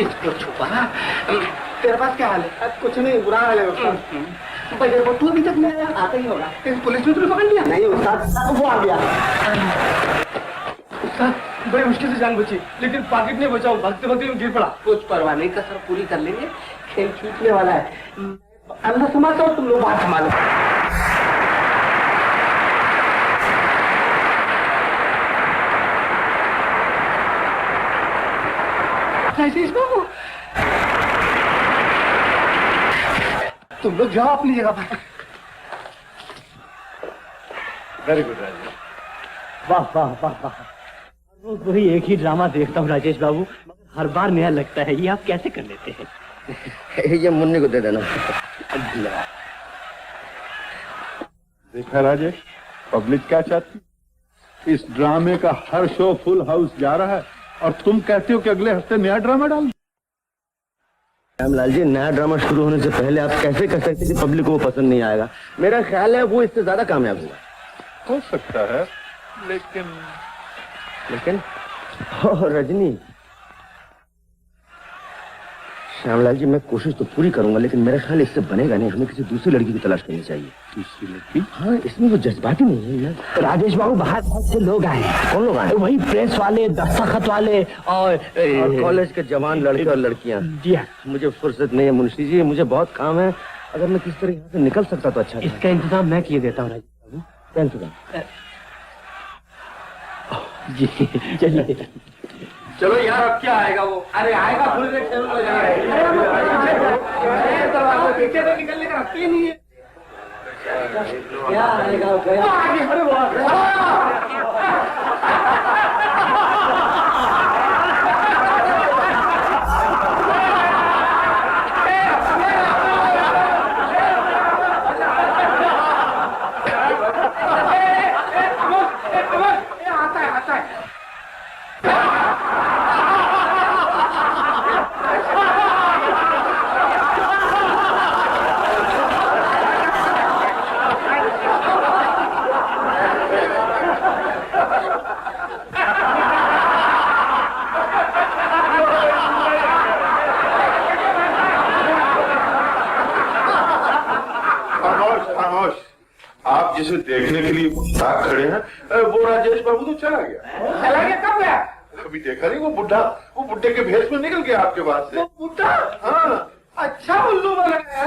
इसको छुपा। तेरे पास क्या हाल है? कुछ नहीं, बुरा हाल है उस्ताद। भाई वो तू अभी तक नहीं आया? आता ही होगा। पुलिस ने तुझे पकड़ लिया? नहीं उस्ताद, वो आ गया। उस्ताद बड़ी मुश्किल से जान बची, लेकिन पॉकेट नहीं बचा, भागते भागते गिर पड़ा। कुछ परवाह नहीं, कसर पूरी कर लेंगे, खेल छूटने वाला है। अंदर संभालता हो, तुम लोग बाहर संभालो। इसको तुम लोग जाओ अपनी जगह पर। Very good Rajesh. वाह वाह वाह वाह, रोज वही एक ही ड्रामा देखता हूँ राजेश बाबू, हर बार नया लगता है। ये आप कैसे कर लेते हैं? ये मुन्नी को दे देना। देखा राजेश, पब्लिक क्या चाहती? इस ड्रामे का हर शो फुल हाउस जा रहा है और तुम कहते हो कि अगले हफ्ते नया ड्रामा डाल। रामलाल जी, नया ड्रामा शुरू होने से पहले आप कैसे कह सकते कि पब्लिक को वो पसंद नहीं आएगा? मेरा ख्याल है वो इससे ज्यादा कामयाब हुआ। हो सकता है, लेकिन रजनी, श्यामलाल जी, मैं कोशिश तो पूरी करूंगा, लेकिन मेरा ख्याल इससे बनेगा नहीं। हमें किसी दूसरी लड़की की तलाश करनी चाहिए। दूसरी लड़की? हाँ, इसमें वो जज्बाती नहीं है ना। राजेश बाबू, बाहर बहुत से लोग आए। कौन लोग आए? वही प्रेस वाले, दस्तखत वाले और कॉलेज के जवान लड़के और लड़कियां। जी हाँ। मुझे फुर्सत नहीं है मुंशी जी, मुझे बहुत काम है। अगर मैं किस तरह यहाँ से निकल सकता तो अच्छा था। इसका इंतजाम मैं किए देता हूँ राजेश बाबू। क्या इंतजाम? जी चलिए। चलो यार, अब क्या आएगा वो? अरे आएगा, थोड़ी देर चलो हो जाएगा। पीछे तो निकलने का रास्ता ही नहीं है। क्या आएगा? आप जिसे देखने के लिए साथ खड़े हैं, वो राजेश बाबू तो चला गया। चला गया? कब गया? अभी देखा नहीं? वो बुड्ढे के भेष में निकल गया आपके पास से। वो बुड्ढा? हाँ। अच्छा उल्लू बन गया।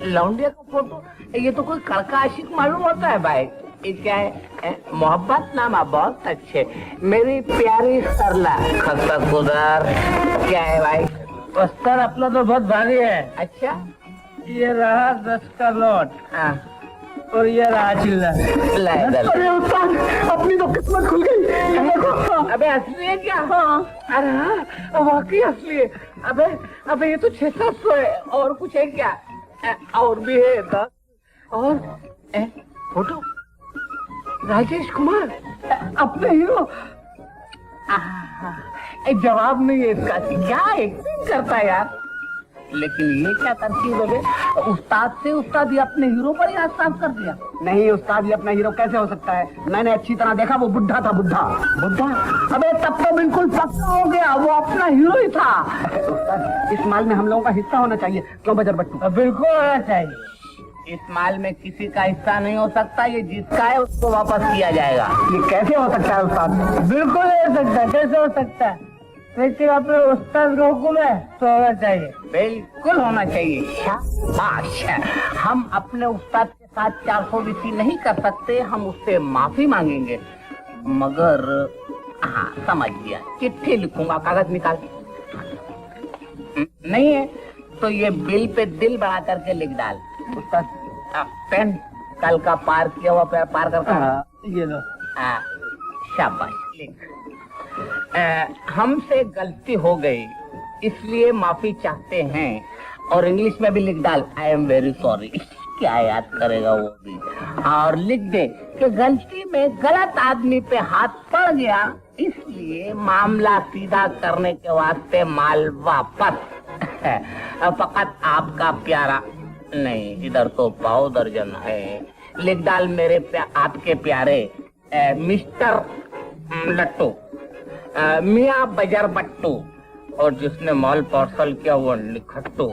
लौंडिया का फोटो? ये तो कोई कड़का आशिक मालूम होता है भाई। ये क्या है? मोहब्बत नामा? बहुत अच्छे। मेरी प्यारी सरला खस्ता क्या है भाई? अस्तर अपना तो बहुत भारी है। अच्छा, ये रहा 10 का नोट। हाँ, और ये रहा चिल्लर। अरे उस्ताद, अपनी तो किस्मत खुल गई। अबे असली है क्या? हाँ। अरे हाँ, वाकई असली है। अबे ये तो 600-700 है। और कुछ है क्या? और भी है 10। और फोटो राजेश कुमार, अपने हीरो। जवाब नहीं है इसका। क्या एक्टिंग करता है यार। लेकिन ये क्या तरकीब है? उस्ताद से उस्ताद ये अपने हीरो पर ही हाथ साफ कर दिया। नहीं उस्ताद, ये अपना हीरो कैसे हो सकता है? मैंने अच्छी तरह देखा, वो बुढ़ा था। बुढ़ा? अबे तब तो बिल्कुल पक्का हो गया, वो अपना हीरो ही था। उस्ताद, इस माल में हम लोगों का हिस्सा होना चाहिए, क्यों बजर बट्टू? बिल्कुल होना चाहिए। इस माल में किसी का हिस्सा नहीं हो सकता। ये जिसका है उसको वापस किया जाएगा। ये कैसे हो सकता है उस्ताद? बिल्कुल हो सकता है। कैसे हो सकता है? लेकिन अपने उस्ताद का हुक्म है तो होना चाहिए। बिल्कुल होना चाहिए। शाबाश। हम अपने उस्ताद के साथ 400 बीसी नहीं कर सकते। हम उससे माफी मांगेंगे, मगर हाँ समझ गया। चिट्ठी लिखूंगा, कागज निकाल। नहीं है तो ये बिल पे दिल बढ़ा करके लिख डाल। उस्ताद पेन कल का पार किया हुआ पार करके ये लो। शाबाश लिख। हमसे गलती हो गई इसलिए माफी चाहते हैं। और इंग्लिश में भी लिख डाल, आई एम वेरी सॉरी। क्या याद करेगा वो भी। और लिख दे कि गलती में गलत आदमी पे हाथ पड़ गया, इसलिए मामला सीधा करने के वास्ते माल वापस। फकत आपका प्यारा नहीं, इधर तो पाव दर्जन है। लिख डाल मेरे आपके प्यारे मिस्टर लट्टू, मियाँ बजर बट्टू, और जिसने माल पार्सल किया वो निखट्टू।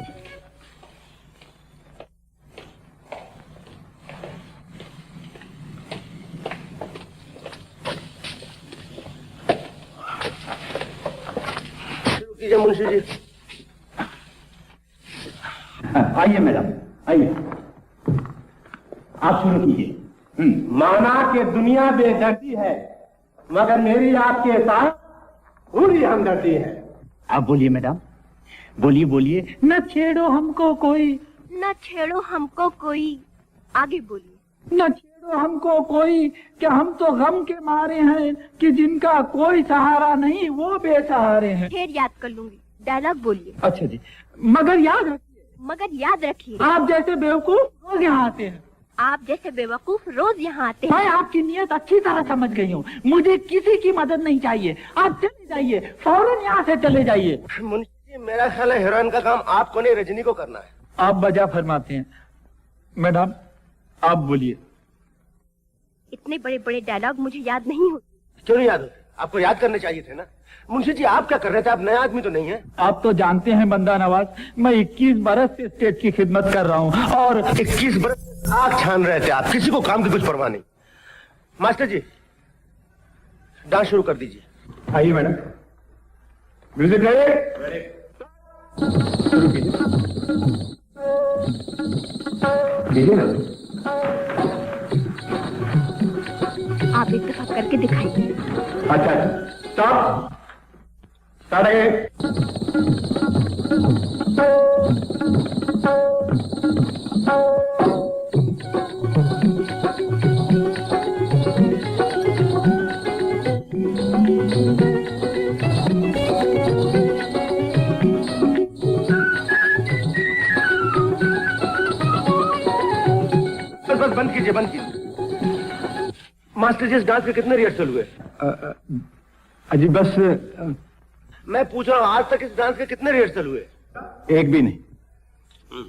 कीजिए मुंशी जी। आइए मैडम, आइए, आप शुरू कीजिए। माना कि दुनिया बेदर्दी है, मगर मेरी आपके साथ पूरी हमदर्दी है। आप बोलिए मैडम, बोलिए बोलिए। न छेड़ो हमको कोई, न छेड़ो हमको कोई, आगे बोलिए। न छेड़ो हमको कोई, कि हम तो गम के मारे हैं, कि जिनका कोई सहारा नहीं वो बेसहारे हैं। फिर याद कर लूंगी, डायलॉग बोलिए। अच्छा जी, मगर याद रखिए, मगर याद रखिए, आप जैसे बेवकूफ रोज यहाँ आते हैं। आप जैसे बेवकूफ रोज यहाँ आते हैं। मैं आपकी नीयत अच्छी तरह समझ गई हूँ, मुझे किसी की मदद नहीं चाहिए। आप चले जाइए, फौरन यहाँ से चले जाइए। मुंशी जी, मेरा ख्याल है हीरोइन का काम आपको नहीं रजनी को करना है। आप बजा फरमाते हैं। मैडम आप बोलिए। इतने बड़े बड़े डायलॉग मुझे याद नहीं होते। क्यों नहीं याद होते? आपको याद करने चाहिए थे ना। मुंशी जी आप क्या कर रहे थे? आप नए आदमी तो नहीं है। आप तो जानते हैं बंदा नवाज, मैं 21 बरस से स्टेट की खिदमत कर रहा हूँ, और 21 बरस आग छान रहे थे आप, किसी को काम की कुछ परवाह नहीं। मास्टर जी डांस शुरू कर दीजिए। आइए मैडम, म्यूजिक रेडी, शुरू कीजिए ना। आप एक दफा करके दिखाइए। अच्छा, स्टॉप, स्टार्ट अगेन। बस बंद कीजिए, बंद कीजिए। मास्टर जी इस डांस के कितने रिहर्सल हुए? अजी बस मैं पूछ रहा हूँ आज तक इस डांस के कितने रिहर्सल हुए? एक भी नहीं।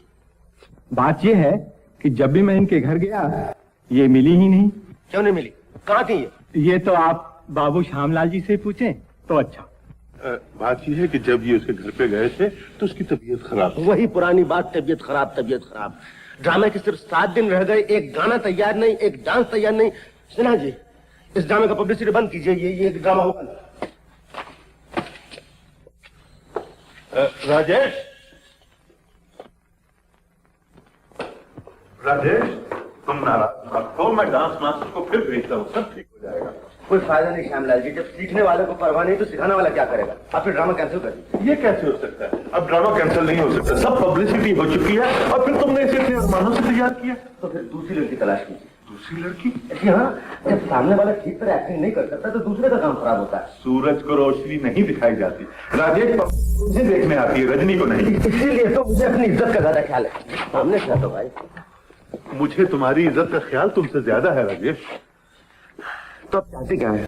बात यह है कि जब भी मैं इनके घर गया ये मिली ही नहीं। क्यों नहीं मिली? कहाँ थी ये तो आप बाबू श्यामलाल जी से पूछें तो अच्छा। बात यह है कि जब ये उसके घर पे गए थे तो उसकी तबीयत खराब थी। वही पुरानी बात, तबीयत खराब तबीयत खराब। ड्रामे के सिर्फ 7 दिन रह गए, एक गाना तैयार नहीं, एक डांस तैयार नहीं। सिन्हा जी इस ड्रामे का पब्लिसिटी बंद कीजिए, ये ड्रामा होगा। राजेश, राजेश तुम नाराज मत हो, मैं डांस मास्टर को फिर भेजता हूँ, सब ठीक हो जाएगा। कोई फायदा नहीं श्यामलाल जी, जब सीखने वाले को परवाह नहीं तो सिखाने वाला क्या करेगा? आप फिर ड्रामा कैंसिल कर दीजिए। ये कैसे हो सकता है? अब ड्रामा कैंसिल नहीं हो सकता, सब पब्लिसिटी हो चुकी है और फिर तुमने इसे इतने अरमानों से तैयार किया। तो फिर दूसरी लड़की तलाश कीजिए। दूसरी लड़की? जी हाँ, जब सामने वाला ठीक तरह एक्टिंग नहीं कर सकता तो दूसरे का काम खराब होता है। सूरज को रोशनी नहीं दिखाई जाती, राजेश मुझे देखने आती है, रजनी को नहीं। इसीलिए तो मुझे अपनी इज्जत का ज्यादा ख्याल है। सामने से तो भाई, मुझे तुम्हारी इज्जत का ख्याल तुमसे ज्यादा है राजेश। तो अब चाहते क्या है?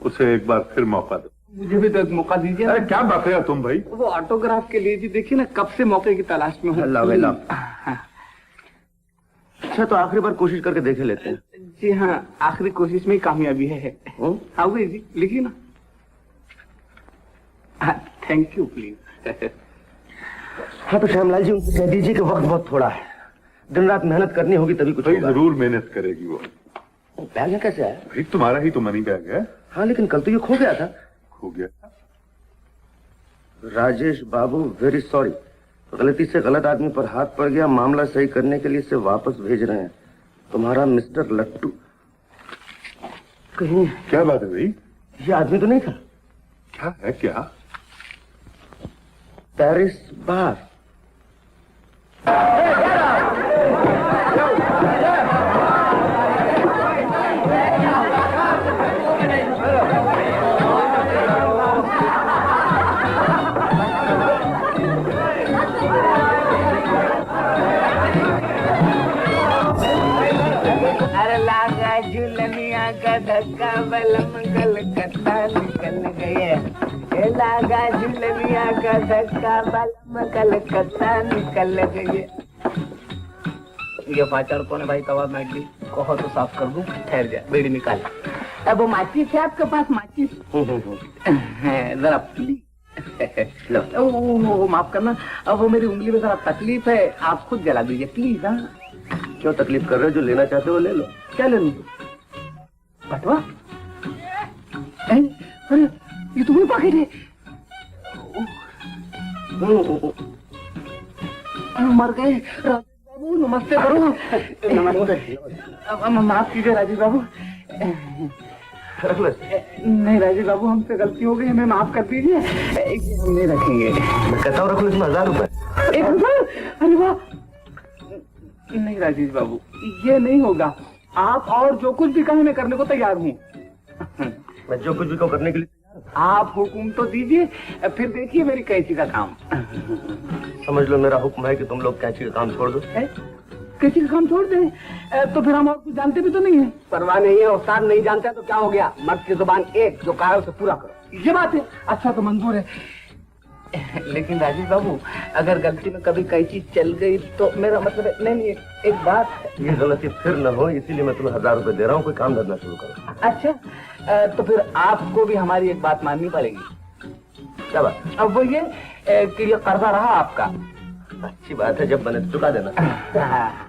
उसे एक बार फिर मौका दो। मुझे भी तो एक मौका दीजिए। अरे क्या बात है तुम भाई? वो ऑटोग्राफ के लिए जी देखिए ना, कब से मौके की तलाश में हूँ। अच्छा तो आखिरी बार कोशिश करके देखे लेते हैं। जी हाँ, आखिरी कोशिश में ही कामयाबी है। हाँ वही जी, लिखिए ना। Thank you please. हाँ तो श्यामलाल जी उनसे कह दीजिए कि वक्त बहुत थोड़ा है, दिन रात मेहनत करनी होगी तभी कुछ भाई होगा। जरूर मेहनत करेगी वो। बैग में कैसे आया? भाई तुम्हारा ही तो मनी बैग है। हाँ लेकिन कल तो ये खो गया था। खो गया? राजेश बाबू वेरी सॉरी, गलती से गलत आदमी पर हाथ पड़ गया, मामला सही करने के लिए इसे वापस भेज रहे हैं। तुम्हारा मिस्टर लट्टू। कहीं क्या बात है भाई? ये आदमी तो नहीं था? क्या है क्या? पेरिस बार। अरे लागा झुलनिया का धक्का बलम कलकत्ता निकल गए। ए लागा झुलनिया का धक्का बलम कलकत्ता निकल गए। ये फाचर कौन है भाई? तवा मैगडी कहो तो साफ कर दूं। ठहर जा, बीड़ी निकाल। अब वो माचिस है आपके पास? माचिस जरा प्लीज। लो। ओ, माफ करना, अब वो मेरी उंगली में जरा तकलीफ है, आप खुद जला दीजिए प्लीज। हाँ, क्यों तकलीफ कर रहे हो? जो लेना चाहते हो ले लो। क्या ले लूं? बटवा? अरे ये तुम्हें पॉकेट है। मर गए। बाबू नमस्ते करो। नमस्ते। अब माफ कीजिए राजीव बाबू। रख लो। नहीं राजीव बाबू, हमसे गलती हो गई, हमें माफ कर दीजिए। हम नहीं रखेंगे। मैं कहता हूँ रख लो इसमें 1000 रुपए। 1000? अरे वाह। नहीं राजीव बाबू, ये नहीं होगा। आप और जो कुछ भी कहें मैं करने को तैयार हूँ। मैं जो कुछ भी को करने के लिए आप हुक्म तो दीजिए, फिर देखिए मेरी कैंची का काम। समझ लो मेरा हुक्म है कि तुम लोग कैंची का काम छोड़ दो। कैंची का काम छोड़ दें? तो फिर हम और कुछ जानते भी तो नहीं है। परवाह नहीं है, उस्ताद नहीं जानता तो क्या हो गया? मर्द की जुबान एक, जो कहा उसे पूरा करो। ये बात है। अच्छा तो मंजूर है। लेकिन राजीव बाबू, अगर गलती में कभी कैंची चल गई तो मेरा मतलब है। नहीं, एक बात है। ये गलती फिर न हो, इसीलिए मैं तुम्हें 1000 रुपए दे रहा हूँ। कोई काम धंधा शुरू करो। अच्छा, तो फिर आपको भी हमारी एक बात माननी पड़ेगी। क्या बात? अब वो ये कि ये कर्जा रहा आपका। अच्छी बात है, जब बने तो चुका देना।